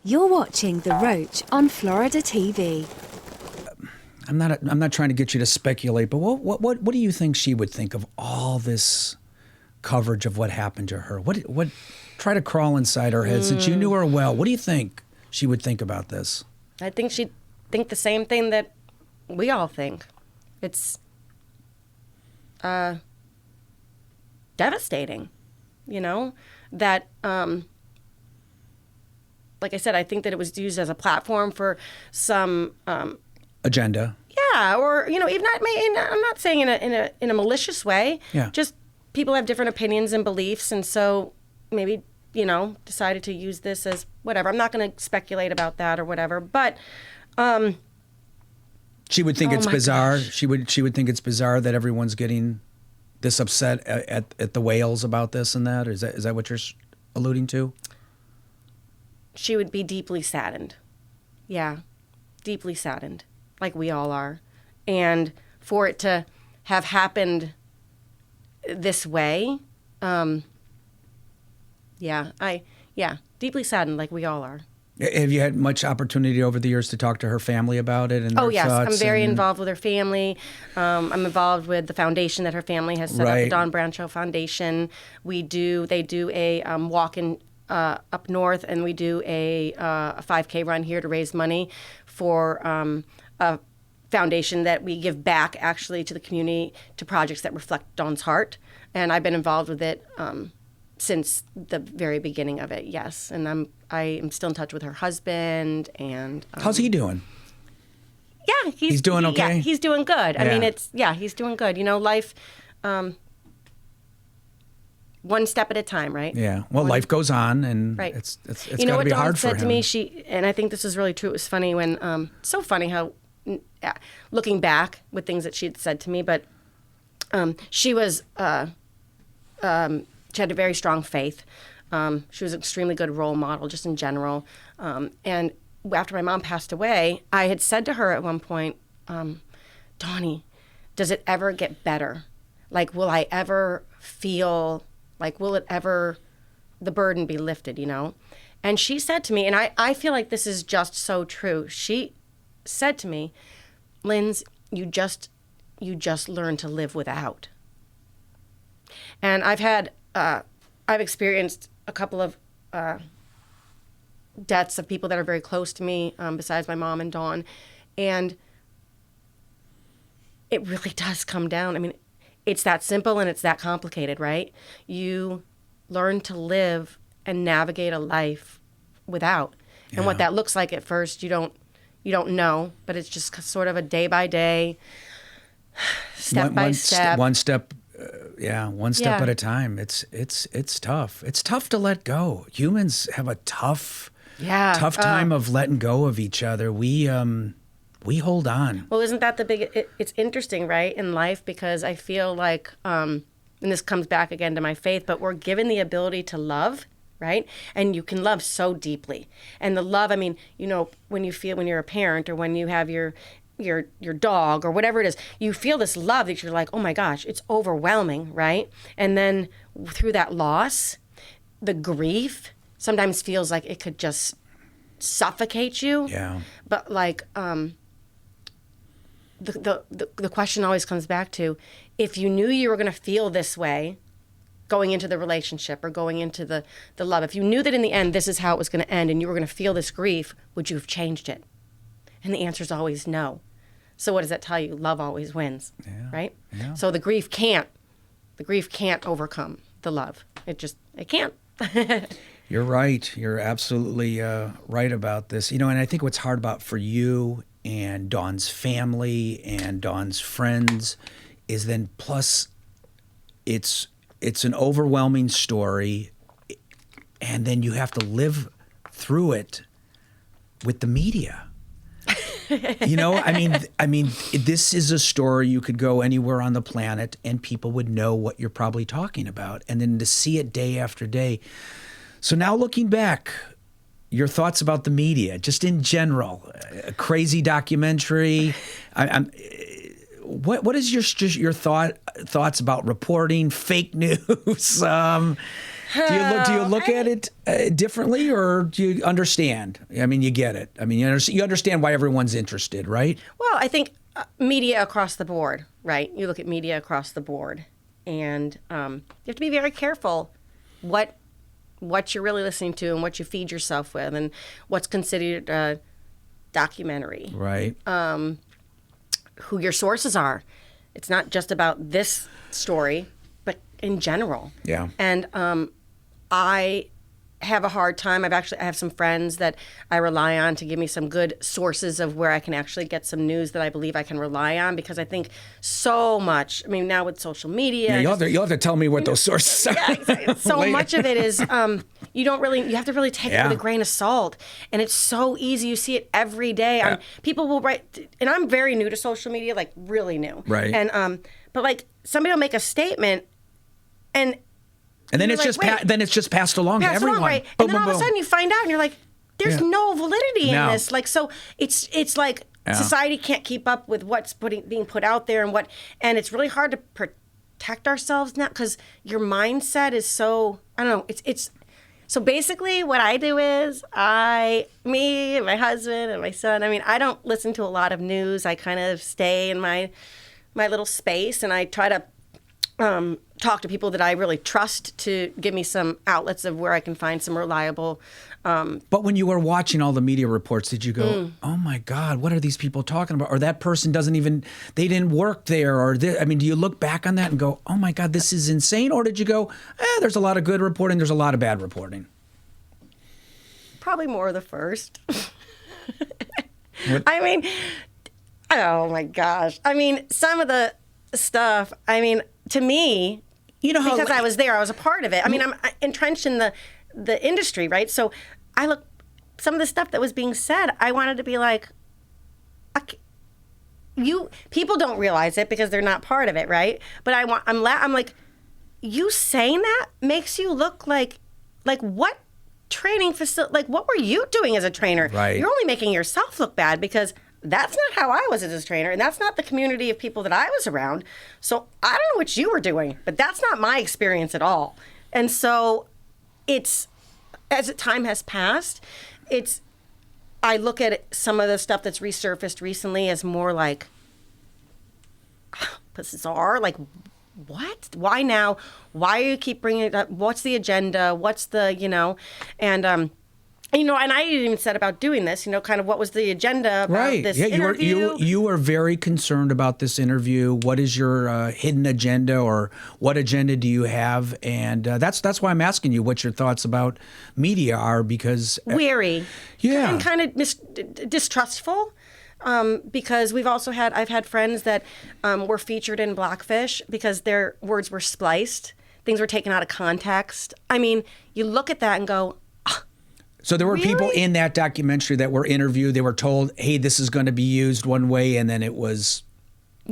You're watching The Roach on Florida TV. I'm not trying to get you to speculate, but what do you think she would think of all this coverage of what happened to her? What try to crawl inside her head since you knew her well. What do you think she would think about this? I think she'd think the same thing that we all think. It's devastating, that like I said, I think that it was used as a platform for some agenda. Yeah, or even not. I'm not saying in a malicious way. Yeah. Just people have different opinions and beliefs, and so maybe decided to use this as whatever. I'm not going to speculate about that or whatever, but she would think it's bizarre. Gosh. She would think it's bizarre that everyone's getting this upset at the whales about this and that. Is that what you're alluding to? She would be deeply saddened. Yeah, deeply saddened, like we all are. And for it to have happened this way, deeply saddened, like we all are. Have you had much opportunity over the years to talk to her family about it? And their yes, thoughts I'm very involved with her family. I'm involved with the foundation that her family has set up, the Don Brancheau Foundation. They do a walk-in up north, and we do a 5K run here to raise money for a foundation that we give back actually to the community, to projects that reflect Dawn's heart. And I've been involved with it since the very beginning of it, yes. And I am still in touch with her husband. And how's he doing? Yeah, he's doing okay. Yeah, he's doing good. Yeah. I mean, he's doing good. Life, one step at a time, right? Yeah. Well, life goes on, and right. it's got to be hard for him. Dawn said to me, and I think this is really true. It was funny when, so funny how, looking back with things that she had said to me, but she was. She had a very strong faith. She was an extremely good role model, just in general. And after my mom passed away, I had said to her at one point, Donnie, does it ever get better? Like, will I ever feel, like, will it ever, the burden be lifted, And she said to me, and I feel like this is just so true. She said to me, Linz, you just learn to live without. And I've experienced a couple of deaths of people that are very close to me, besides my mom and Dawn. And it really does come down. I mean, it's that simple and it's that complicated, right? You learn to live and navigate a life without. And what that looks like at first, you don't know, but it's just sort of a day by day, step by step. One step. One step at a time. It's tough. It's tough to let go. Humans have a tough time of letting go of each other. We hold on. Well, isn't that the big? It's interesting, right, in life, because I feel like, and this comes back again to my faith, but we're given the ability to love, right? And you can love so deeply. And the love, I mean, when you're a parent, or when you have your dog or whatever it is, you feel this love that you're like, oh my gosh, it's overwhelming, right? And then through that loss, the grief sometimes feels like it could just suffocate you. Yeah. But like, the question always comes back to, if you knew you were going to feel this way going into the relationship or going into the love, if you knew that in the end this is how it was going to end and you were going to feel this grief, would you have changed it? And the answer is always no. So what does that tell you? Love always wins, right? Yeah. So the grief can't overcome the love. It can't. You're right. You're absolutely right about this. And I think what's hard about for you and Dawn's family and Dawn's friends is then plus it's an overwhelming story, and then you have to live through it with the media. I mean, this is a story you could go anywhere on the planet and people would know what you're probably talking about. And then to see it day after day. So now looking back, your thoughts about the media, just in general, a crazy documentary. What is your thoughts about reporting fake news? Do you look at it differently, or do you understand? I mean, you get it. I mean, you understand why everyone's interested, right? Well, I think media across the board, right? You look at media across the board, and you have to be very careful what you're really listening to and what you feed yourself with, and what's considered a documentary. Right. Who your sources are. It's not just about this story, but in general. Yeah. And I have a hard time. I have some friends that I rely on to give me some good sources of where I can actually get some news that I believe I can rely on, because I think so much, I mean, now with social media. Yeah, you'll have to tell me what those sources are. Yeah, exactly. So much of it is, you have to really take it with a grain of salt. And it's so easy. You see it every day. People will write, and I'm very new to social media, like really new. Right. And, but like somebody will make a statement and then it's just passed along to everyone. Right? And then all of a sudden you find out and you're like, there's no validity in this. Like, so it's like society can't keep up with what's being put out there, and it's really hard to protect ourselves now, because your mindset is so, I don't know, it's so basically what I do is me and my husband and my son, I mean, I don't listen to a lot of news. I kind of stay in my little space, and I try to talk to people that I really trust to give me some outlets of where I can find some reliable. But when you were watching all the media reports, did you go, oh my God, what are these people talking about? Or that person they didn't work there. Or I mean, do you look back on that and go, oh my God, this is insane? Or did you go, there's a lot of good reporting, there's a lot of bad reporting? Probably more of the first. I mean, oh my gosh. I mean, some of the stuff, I mean, to me, because I was there, I was a part of it. I mean, I'm entrenched in the industry, right? So I look, some of the stuff that was being said, I wanted to be like, people don't realize it because they're not part of it, right? But I'm like, you saying that makes you look like what training facility, like what were you doing as a trainer? Right. You're only making yourself look bad, because that's not how I was as a trainer, and that's not the community of people that I was around. So I don't know what you were doing, but that's not my experience at all. And so as time has passed, I look at some of the stuff that's resurfaced recently as more like bizarre, like what? Why now? Why do you keep bringing it up? What's the agenda? What's the, and and I didn't even said about doing this, kind of what was the agenda about this interview. You were very concerned about this interview. What is your hidden agenda, or what agenda do you have? And that's why I'm asking you what your thoughts about media are, because... Weary. Yeah. And kind of distrustful. Because I've had friends that were featured in Blackfish because their words were spliced. Things were taken out of context. I mean, you look at that and go... So there were people in that documentary that were interviewed. They were told, hey, this is going to be used one way, and then it was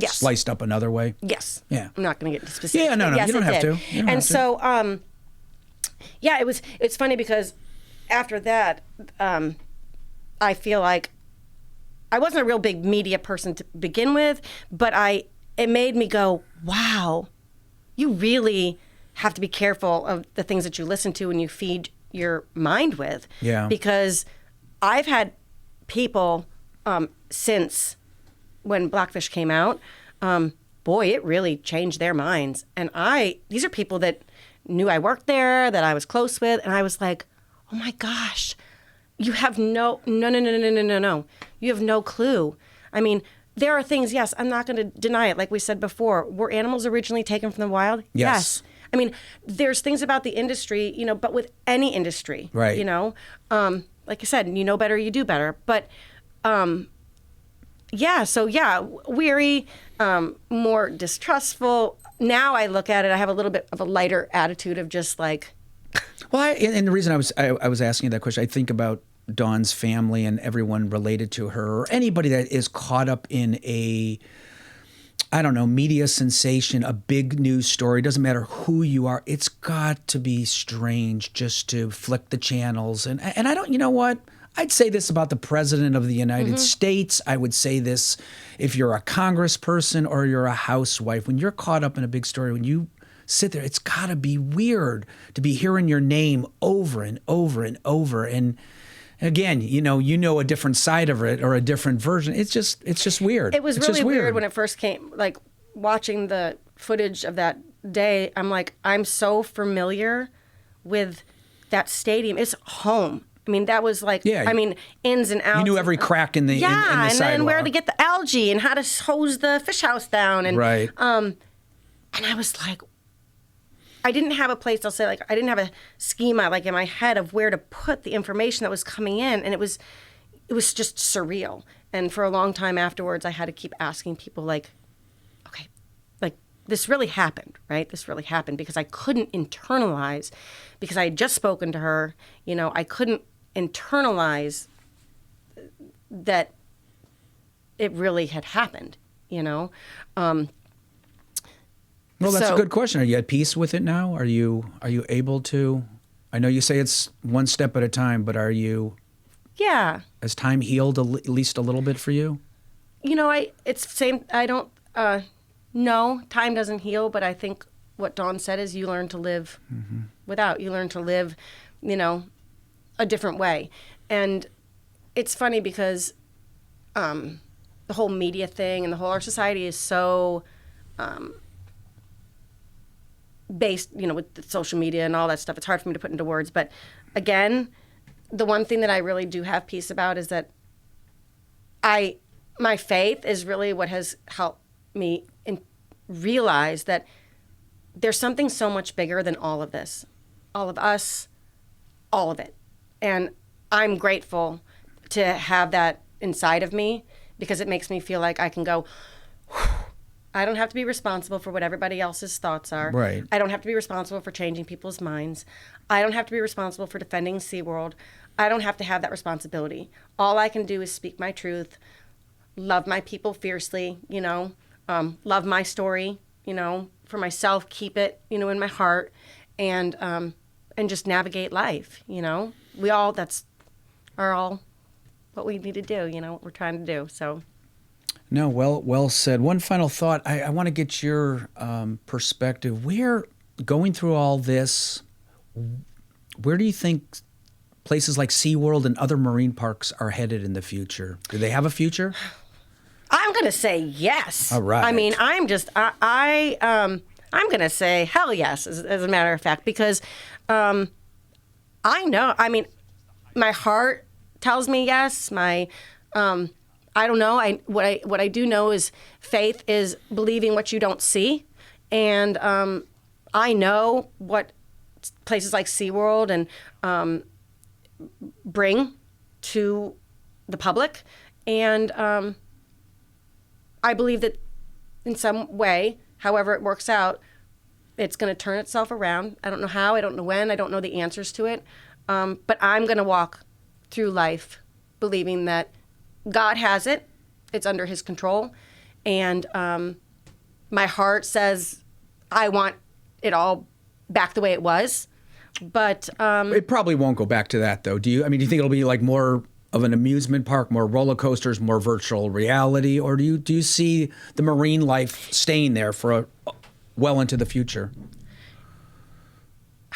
sliced up another way? Yes. Yeah. I'm not going to get into specifics. Yeah, no, yes, you don't have to. So, it's funny because after that, I feel like I wasn't a real big media person to begin with, but it made me go, wow, you really have to be careful of the things that you listen to and you feed your mind with. Yeah. Because I've had people since when Blackfish came out, boy, it really changed their minds. And these are people that knew I worked there, that I was close with, and I was like, oh my gosh, you have no. You have no clue. I mean, there are things, yes, I'm not going to deny it. Like we said before, were animals originally taken from the wild? Yes. I mean, there's things about the industry, but with any industry, right? Like I said, you know better, you do better. But, weary, more distrustful. Now I look at it, I have a little bit of a lighter attitude of just like. Well, and the reason I was asking you that question, I think about Dawn's family and everyone related to her, or anybody that is caught up in media sensation, a big news story. Doesn't matter who you are. It's got to be strange just to flick the channels. And I don't, you know what? I'd say this about the President of the United States. I would say this if you're a congressperson or you're a housewife. When you're caught up in a big story, when you sit there. It's got to be weird to be hearing your name over and over and over. And again, you know a different side of it or a different version. It's just weird. It was really weird when it first came, like watching the footage of that day. I'm like, I'm so familiar with that stadium. It's home. I mean, that was like, Yeah. I mean, ins and outs. You knew every crack in the in the and sidewalk. then where to get the algae and how to hose the fish house down. And, Right. And I was like, I didn't have a place, I'll say, like, I didn't have a schema, like, in my head of where to put the information that was coming in. And it was just surreal. And for a long time afterwards, I had to keep asking people, like, okay, like, this really happened, right? This really happened, because I couldn't internalize, because I had just spoken to her, I couldn't internalize that it really had happened, Well, that's so- a good question. Are you at peace with it now? Are you able to? I know you say it's one step at a time, but are you? Yeah. Has time healed at least a little bit for you? It's same. I don't. No, time doesn't heal, but I think what Dawn said is you learn to live without. You learn to live, a different way. And it's funny because the whole media thing and our society is so based, with the social media and all that stuff. It's hard for me to put into words. But again, the one thing that I really do have peace about is that my faith is really what has helped me realize that there's something so much bigger than all of this, all of us, all of it. And I'm grateful to have that inside of me, because it makes me feel like I can go, I don't have to be responsible for what everybody else's thoughts are. Right. I don't have to be responsible for changing people's minds. I don't have to be responsible for defending Seaworld. I don't have to have that responsibility. All I can do is speak my truth, love my people fiercely, love my story, for myself, keep it, in my heart, and just navigate life, that's all what we need to do, what we're trying to do. So. No, well said. One final thought. I want to get your perspective. Going through all this, where do you think places like SeaWorld and other marine parks are headed in the future? Do they have a future? I'm going to say yes. All right. I mean, I'm going to say hell yes, as a matter of fact, because I know, my heart tells me yes. I don't know. What I do know is faith is believing what you don't see. And I know what places like SeaWorld and bring to the public. And I believe that in some way, however it works out, it's going to turn itself around. I don't know how, I don't know when, I don't know the answers to it. But I'm going to walk through life believing that God has it. It's under his control. And my heart says I want it all back the way it was. But it probably won't go back to that, though. Do you think it'll be like more of an amusement park, more roller coasters, more virtual reality? Or do you see the marine life staying there for well into the future?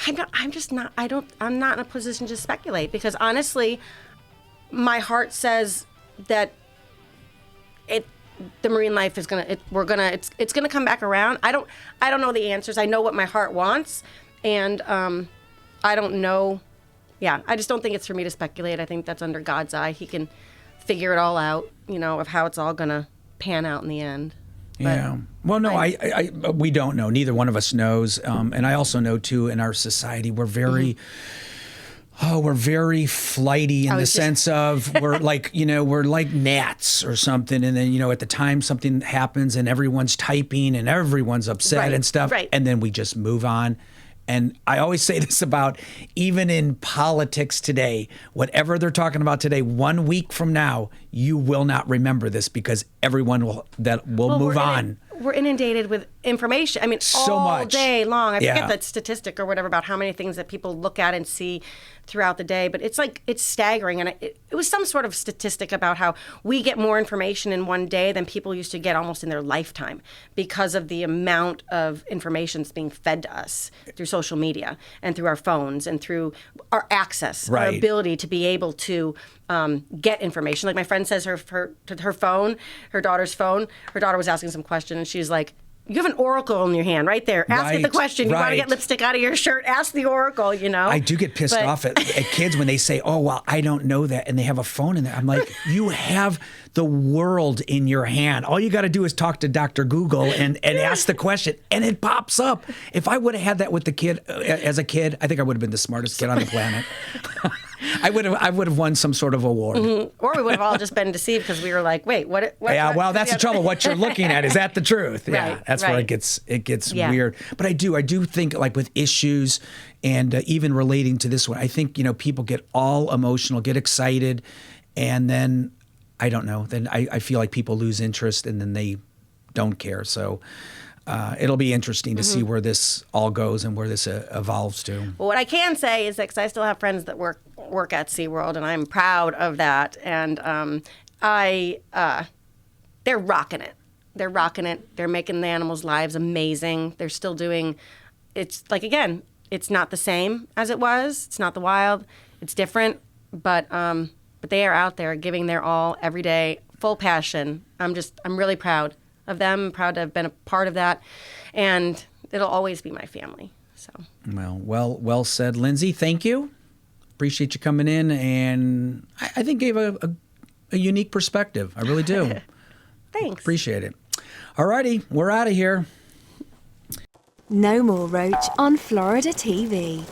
I'm not in a position to speculate, because honestly, my heart says that the marine life is it's gonna come back around. I don't know the answers. I know what my heart wants, and I don't know. Yeah, I just don't think it's for me to speculate. I think that's under God's eye. He can figure it all out, of how it's all gonna pan out in the end. Yeah. Well, no, we don't know. Neither one of us knows. And I also know too, in our society, we're very. We're very flighty in the sense of we're like, we're like gnats or something. And then, at the time something happens and everyone's typing and everyone's upset and stuff. Right. And then we just move on. And I always say this about even in politics today, whatever they're talking about today, 1 week from now, you will not remember this, because everyone will move on. We're inundated with information. I mean, so all much. day long. I Yeah. forget that statistic or whatever about how many things that people look at and see throughout the day. But it's staggering. And it was was some sort of statistic about how we get more information in one day than people used to get almost in their lifetime because of the amount of information that's being fed to us through social media and through our phones and through our access, our ability to be able to get information. Like my friend says her phone, her daughter's phone, her daughter was asking some question and she's like, you have an oracle in your hand right there. Ask it the question. You want to get lipstick out of your shirt? Ask the oracle, you know? I do get pissed off at kids when they say, oh, well, I don't know that. And they have a phone in there. I'm like, you have the world in your hand. All you got to do is talk to Dr. Google and ask the question. And it pops up. If I would have had that with the kid, as a kid, I think I would have been the smartest kid on the planet. I would have won some sort of award. Mm-hmm. Or we would have all just been deceived because we were like, wait, what? Yeah, well, that's the trouble. What you're looking at, is that the truth? Yeah, that's where it gets weird. But I do think, like with issues and even relating to this one, I think, people get all emotional, get excited, and then, I don't know, then I feel like people lose interest and then they don't care. So it'll be interesting to see where this all goes and where this evolves to. Well, what I can say is that, because I still have friends that work at Seaworld, and I'm proud of that. And they're rocking it. They're rocking it. They're making the animals' lives amazing. They're still doing. It's like, again, it's not the same as it was. It's not the wild. It's different, but they are out there giving their all every day, full passion. I'm really proud of them. I'm proud to have been a part of that, and it'll always be my family. So. Well said, Lyndsey. Thank you. Appreciate you coming in, and I think gave a unique perspective. I really do. Thanks. Appreciate it. All righty, we're out of here. No more roach on Florida TV.